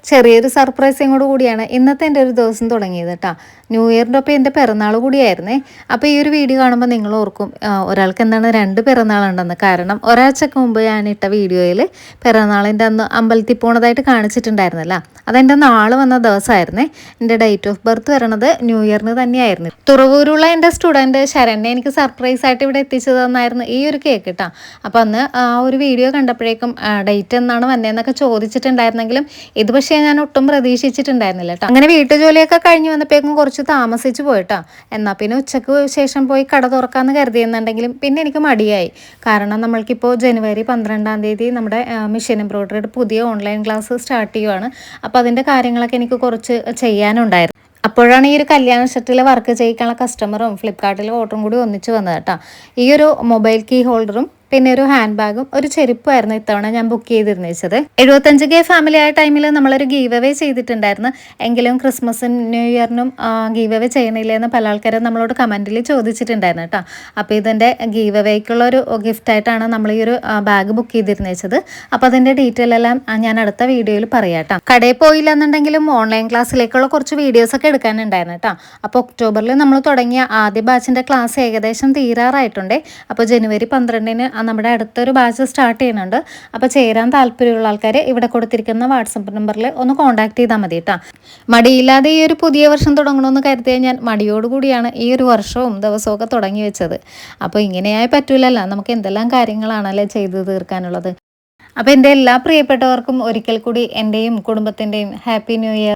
ചെറിയൊരു സർപ്രൈസിങ്ങോട് കൂടിയാണ് ഇന്നത്തെ എൻ്റെ ഒരു ദിവസം തുടങ്ങിയത് കേട്ടോ. ന്യൂ ഇയറിൻ്റെ ഒപ്പം എൻ്റെ പിറന്നാൾ കൂടിയായിരുന്നേ. അപ്പോൾ ഈ ഒരു വീഡിയോ കാണുമ്പോൾ നിങ്ങൾ ഓർക്കും ഒരാൾക്ക് എന്താണ് 2 പിറന്നാളുണ്ടെന്ന്. കാരണം ഒരാഴ്ചക്ക് മുമ്പ് ഞാൻ ഇട്ട വീഡിയോയിൽ പിറന്നാളിൻ്റെ അന്ന് അമ്പലത്തിൽ പോണതായിട്ട് കാണിച്ചിട്ടുണ്ടായിരുന്നല്ലോ. അതെൻ്റെ നാള് വന്ന ദിവസമായിരുന്നേ. എൻ്റെ ഡേറ്റ് ഓഫ് ബർത്ത് വരണത് ന്യൂ ഇയറിന് തന്നെയായിരുന്നു. തുറവൂരുള്ള എൻ്റെ സ്റ്റുഡൻറ്റ് ശരണ്യ എനിക്ക് സർപ്രൈസ് ആയിട്ട് ഇവിടെ എത്തിച്ചു തന്നായിരുന്നു ഈ ഒരു കേക്ക് കേട്ടോ. അപ്പോൾ അന്ന് ആ ഒരു വീഡിയോ കണ്ടപ്പോഴേക്കും ഡേറ്റ് എന്നാണ് വന്നതെന്നൊക്കെ ചോദിച്ചിട്ടുണ്ടായിരുന്നെങ്കിലും ഇത് പക്ഷേ ഞാൻ ഒട്ടും പ്രതീക്ഷിച്ചിട്ടുണ്ടായിരുന്നില്ല കേട്ടോ. അങ്ങനെ വീട്ടുജോലിയൊക്കെ കഴിഞ്ഞ് വന്നപ്പോഴേക്കും കുറച്ച് താമസിച്ച് പോയിട്ടോ. എന്നാൽ പിന്നെ ഉച്ചയ്ക്ക് ശേഷം പോയി കട തുറക്കാമെന്ന് കരുതിയെന്നുണ്ടെങ്കിലും പിന്നെ എനിക്ക് മടിയായി. കാരണം നമ്മൾക്കിപ്പോൾ ജനുവരി 12-ാം തീയതി നമ്മുടെ മിഷൻ എംബ്രോയ്ഡറിയുടെ പുതിയ ഓൺലൈൻ ക്ലാസ് സ്റ്റാർട്ട് ചെയ്യുവാണ്. അപ്പോൾ അതിൻ്റെ കാര്യങ്ങളൊക്കെ എനിക്ക് കുറച്ച് ചെയ്യാനുണ്ടായിരുന്നു. അപ്പോഴാണ് ഈ ഒരു കല്യാണ സെറ്റിൽ വർക്ക് ചെയ്യിക്കാനുള്ള കസ്റ്റമറും ഫ്ലിപ്കാർട്ടിലെ ഓർഡറും കൂടി ഒന്നിച്ച് വന്നത് കേട്ടോ. ഈ ഒരു മൊബൈൽ കീ ഹോൾഡറും പിന്നെ ഒരു ഹാൻഡ് ബാഗും ഒരു ചെരുപ്പായിരുന്നു ഇത്തവണ ഞാൻ ബുക്ക് ചെയ്തിരുന്നത്. 75K ഫാമിലി ആയ ടൈമിൽ നമ്മളൊരു ഗീവ് അവേ ചെയ്തിട്ടുണ്ടായിരുന്നു. എങ്കിലും ക്രിസ്മസിനും ന്യൂ ഇയറിനും ഗീവ് അവേ ചെയ്യണില്ലെന്ന് പല ആൾക്കാരും നമ്മളോട് കമൻറ്റിൽ ചോദിച്ചിട്ടുണ്ടായിരുന്നു കേട്ടോ. അപ്പോൾ ഇതിൻ്റെ ഗീവ് അവേക്കുള്ള ഒരു ഗിഫ്റ്റായിട്ടാണ് നമ്മൾ ഈ ഒരു ബാഗ് ബുക്ക് ചെയ്തിരുന്നത്. അപ്പോൾ അതിൻ്റെ ഡീറ്റെയിൽ എല്ലാം ഞാൻ അടുത്ത വീഡിയോയിൽ പറയാം കേട്ടോ. കടയിൽ പോയില്ല എന്നുണ്ടെങ്കിലും ഓൺലൈൻ ക്ലാസ്സിലേക്കുള്ള കുറച്ച് വീഡിയോസൊക്കെ എടുക്കാനുണ്ടായിരുന്നു കേട്ടോ. അപ്പോൾ ഒക്ടോബറിൽ നമ്മൾ തുടങ്ങിയ ആദ്യ ബാച്ചിൻ്റെ ക്ലാസ് ഏകദേശം തീരാറായിട്ടുണ്ട്. അപ്പോൾ ജനുവരി 12-ന് നമ്മുടെ അടുത്തൊരു ബാച്ച് സ്റ്റാർട്ട് ചെയ്യുന്നുണ്ട്. അപ്പോൾ ചേരാൻ താല്പര്യമുള്ള ആൾക്കാർ ഇവിടെ കൊടുത്തിരിക്കുന്ന വാട്സപ്പ് നമ്പറിൽ ഒന്ന് കോൺടാക്ട് ചെയ്താൽ മതി കേട്ടോ. മടിയില്ലാതെ ഈ ഒരു പുതിയ വർഷം തുടങ്ങണമെന്ന് കരുതിയാൽ ഞാൻ മടിയോടുകൂടിയാണ് ഈ ഒരു വർഷവും ദിവസമൊക്കെ തുടങ്ങി വെച്ചത്. അപ്പോൾ ഇങ്ങനെയായി പറ്റൂലല്ലോ, നമുക്ക് എന്തെല്ലാം കാര്യങ്ങളാണല്ലേ ചെയ്തു തീർക്കാനുള്ളത്. അപ്പോൾ എൻ്റെ എല്ലാ പ്രിയപ്പെട്ടവർക്കും ഒരിക്കൽ കൂടി എൻ്റെയും കുടുംബത്തിൻ്റെയും ഹാപ്പി ന്യൂ ഇയർ.